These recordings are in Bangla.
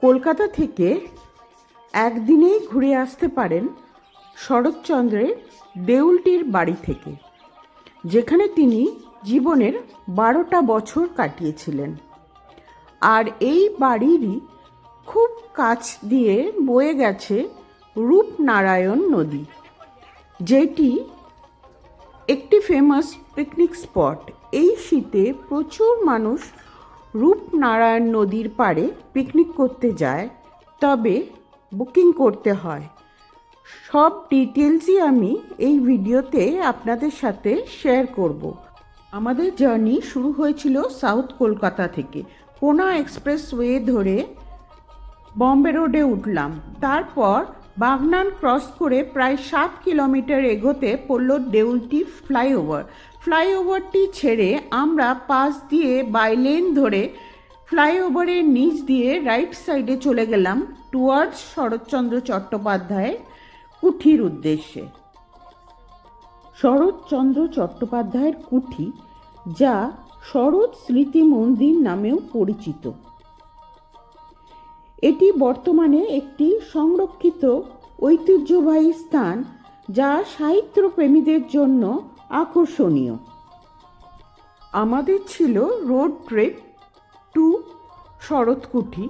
কলকাতা থেকে একদিনেই ঘুরে আসতে পারেন শরৎচন্দ্রের দেউলটির বাড়ি থেকে, যেখানে তিনি জীবনের 12টা বছর কাটিয়েছিলেন। আর এই বাড়িরই খুব কাছ দিয়ে বয়ে গেছে রূপনারায়ণ নদী, যেটি একটি ফেমাস পিকনিক স্পট। এই শীতে প্রচুর মানুষ রূপনারায়ণ নদীর পাড়ে পিকনিক করতে যায়, তবে বুকিং করতে হয়। সব ডিটেলসই আমি এই ভিডিওতে আপনাদের সাথে শেয়ার করব। আমাদের জার্নি শুরু হয়েছিল সাউথ কলকাতা থেকে। কোনা এক্সপ্রেসওয়ে ধরে বম্বে রোডে উঠলাম। তারপর বাগনান ক্রস করে প্রায় 7 কিলোমিটার এগোতে পড়ল দেউলটি ফ্লাইওভারটি ছেড়ে আমরা পাশ দিয়ে বাইলেন ধরে ফ্লাইওভারের নিচ দিয়ে রাইট সাইডে চলে গেলাম টুয়ার্ডস শরৎচন্দ্র চট্টোপাধ্যায়ের কুঠির উদ্দেশ্যে। শরৎচন্দ্র চট্টোপাধ্যায়ের কুঠি, যা শরৎ স্মৃতি মন্দির নামেও পরিচিত। এটি বর্তমানে একটি সংরক্ষিত ঐতিহ্যবাহী স্থান, যা সাহিত্যপ্রেমীদের জন্য আকর্ষণীয়। আমাদের ছিল রোড ট্রিপ টু শরৎকুঠি।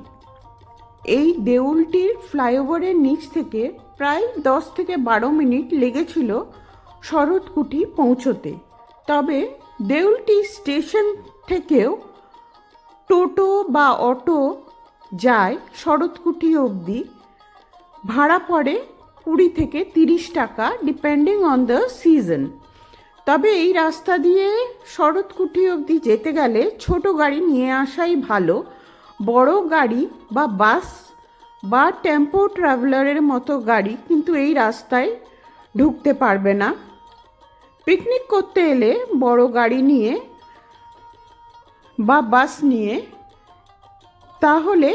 এই দেউলটির ফ্লাইওভারের নিচ থেকে প্রায় 10 থেকে 12 মিনিট লেগেছিল শরৎকুঠি পৌঁছতে। তবে দেউলটি স্টেশন থেকেও টোটো বা অটো যায় শরৎকুঠি অবধি। ভাড়া পড়ে 20 থেকে 30 টাকা, ডিপেন্ডিং অন দ্য সিজন। তবে এই রাস্তা দিয়ে শরৎকুঠি অবধি যেতে গেলে ছোট গাড়ি নিয়ে আসাই ভালো। বড় গাড়ি বা বাস বা টেম্পো ট্রাভেলারের মতো গাড়ি কিন্তু এই রাস্তায় ঢুকতে পারবে না। পিকনিক করতে এলে বড় গাড়ি নিয়ে বা বাস নিয়ে তাহলে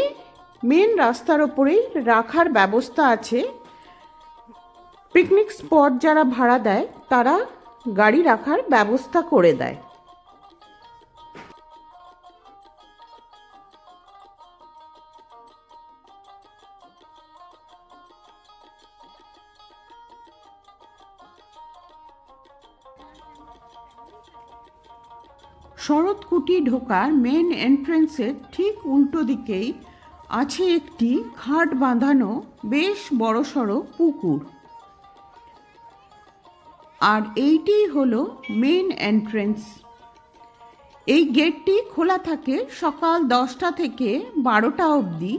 মেন রাস্তার ওপরেই রাখার ব্যবস্থা আছে। পিকনিক স্পট যারা ভাড়া দেয় তারা গাড়ি রাখার ব্যবস্থা করে দেয়। শরৎকুঠি ঢোকার মেন এন্ট্রেন্সের ঠিক উল্টো দিকেই আছে একটি ঘাট বাঁধানো বেশ বড়সড় পুকুর, আর এইটি হলো মেন এন্ট্রেন্স। এই গেটটি খোলা থাকে সকাল 10টা থেকে 12টা অবধি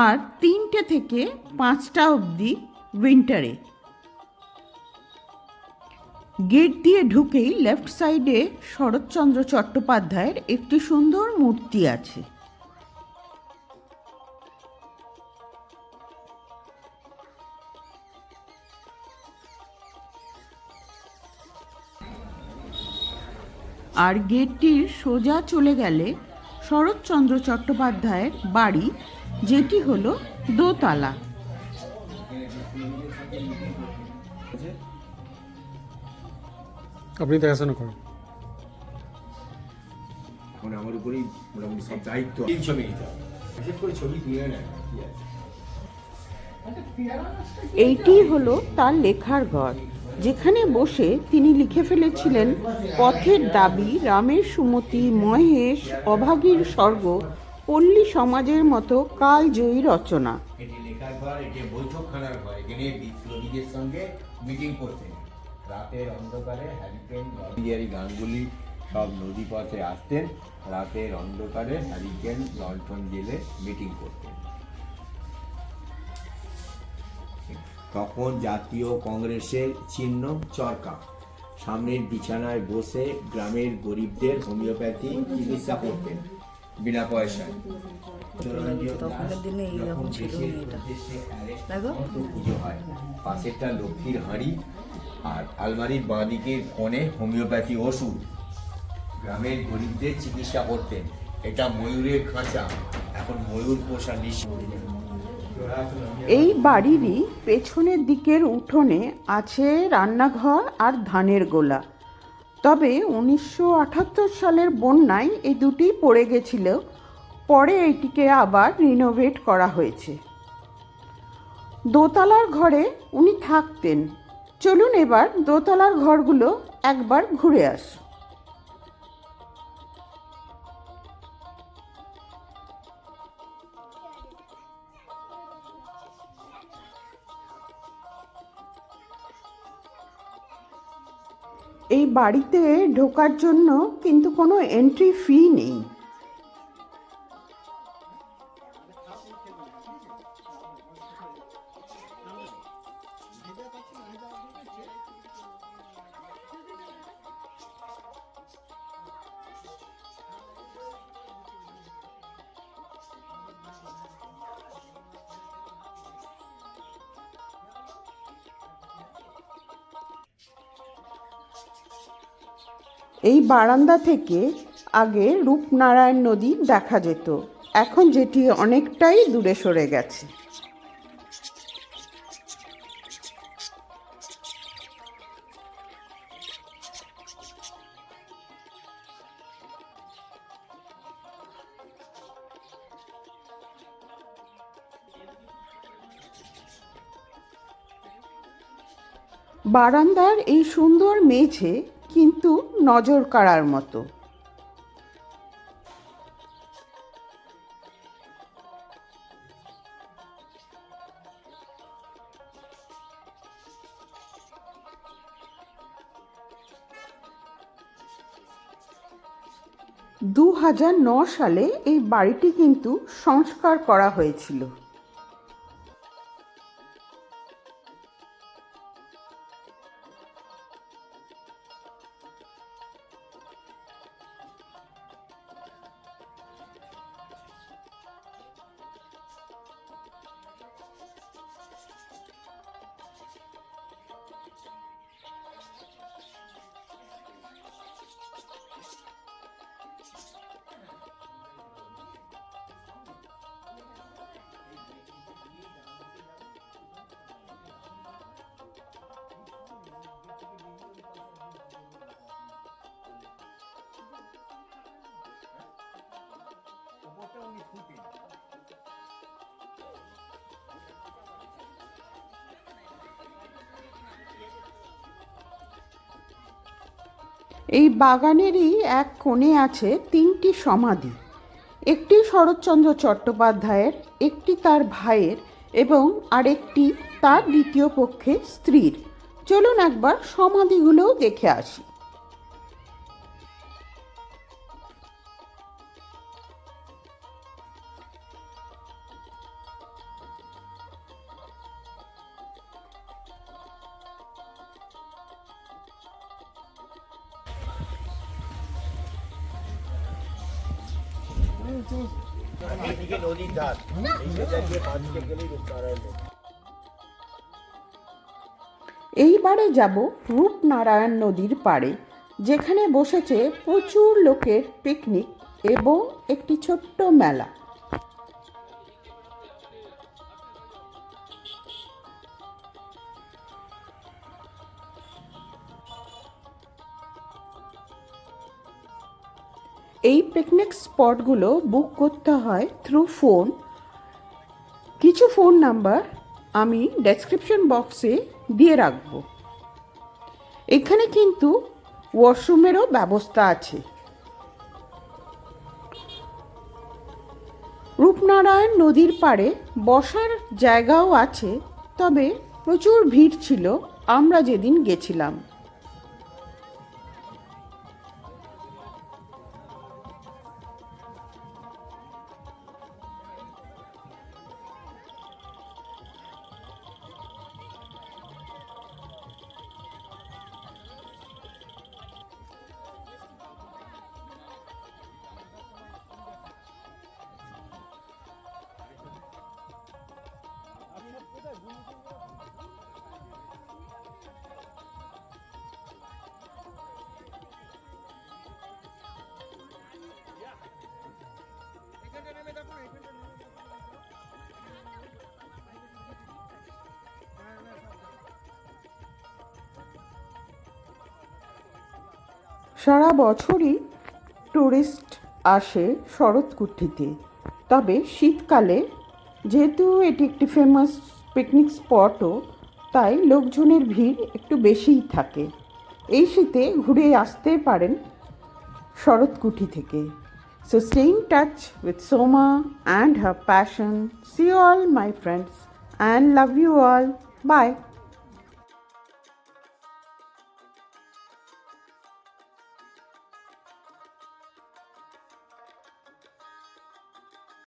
আর 3টে থেকে 5টা অবধি উইন্টারে। গেট দিয়ে ঢুকেই লেফট সাইডে শরৎচন্দ্র চট্টোপাধ্যায়ের একটি সুন্দর মূর্তি আছে। আর গেটটির সোজা চলে গেলে শরৎচন্দ্র চট্টোপাধ্যায়ের বাড়ি, যেটি হলো দোতলা। আপনি দেখাশোনা করেন। আমার উপরেই মোটামুটি সব দায়িত্ব। এই ছবি নিতে হবে, বিশেষ করে ছবি তুলে নেয়। এইটি হলো তার লেখার ঘর, যেখানে বসে তিনি লিখে ফেলেছিলেন পথের দাবি, রামের সুমতি, মহেশ, অভাগীর স্বর্গ, পল্লী সমাজের মতো কালজয়ী রচনা। এটি লেখার ঘর, এটি বৈঠকখানার ঘর। এখানে বিপ্লবীদের সঙ্গে মিটিং করতেন। রাতের অন্ধকারে হ্যারিকেন গানগুলি সব নদী পথে আসতেন। রাতের অন্ধকারে হ্যারিকেন লণ্ঠন জেলে মিটিং করতেন। তখন জাতীয় কংগ্রেসের চিহ্ন চরকা। সামনের বিছানায় বসে গ্রামের গরিবদের হোমিওপ্যাথি চিকিৎসা করতেন বিনা পয়সায়। পুজো হয়, পাশেরটা লক্ষ্মীর হাঁড়ি আর আলমারির বাঁদিকের কোণে হোমিওপ্যাথি ওষুধ। গ্রামের গরিবদের চিকিৎসা করতেন। এটা ময়ূরের খাঁচা, এখন ময়ূর পোষা নিষিদ্ধ। এই বাড়িরই পেছনের দিকের উঠোনে আছে রান্নাঘর আর ধানের গোলা। তবে 1978 সালের বন্যায় এই দুটি পড়ে গেছিল। পরে এটিকে আবার রিনোভেট করা হয়েছে। দোতলার ঘরে উনি থাকতেন। চলুন এবার দোতলার ঘরগুলো একবার ঘুরে আসি। এই বাড়িতে ঢোকার জন্য কিন্তু কোনো এন্ট্রি ফি নেই। এই বারান্দা থেকে আগে রূপনারায়ণ নদী দেখা যেত, এখন যেটি অনেকটাই দূরে সরে গেছে। বারান্দার এই সুন্দর মেঝে কিন্তু নজর কাড়ার মতো। দু সালে এই বাড়িটি কিন্তু সংস্কার করা হয়েছিল। এই বাগানেরই এক কোণে আছে 3টি সমাধি, একটি শরৎচন্দ্র চট্টোপাধ্যায়ের, একটি তার ভাইয়ের এবং আরেকটি তার দ্বিতীয় পক্ষের স্ত্রীর। চলুন একবার সমাধিগুলোও দেখে আসি। এইবারে যাব রূপনারায়ণ নদীর পাড়ে, যেখানে বসেছে প্রচুর লোকের পিকনিক এবং একটি ছোট্ট মেলা। এই পিকনিক স্পটগুলো বুক করতে হয় থ্রু ফোন। কিছু ফোন নাম্বার আমি ডেসক্রিপশন বক্সে দিয়ে রাখব। এখানে কিন্তু ওয়াশরুমেরও ব্যবস্থা আছে। রূপনারায়ণ নদীর পাড়ে বসার জায়গাও আছে, তবে প্রচুর ভিড় ছিল আমরা যেদিন গেছিলাম। সারা বছরই টুরিস্ট আসে শরৎকুঠিতে। তবে শীতকালে যেহেতু এটি একটি ফেমাস পিকনিক স্পটও, তাই লোকজনের ভিড় একটু বেশিই থাকে। এই শীতে ঘুরে আসতে পারেন শরৎকুঠি থেকে। So stay in touch with Soma and her passion. See you all, my friends, and love you all. Bye.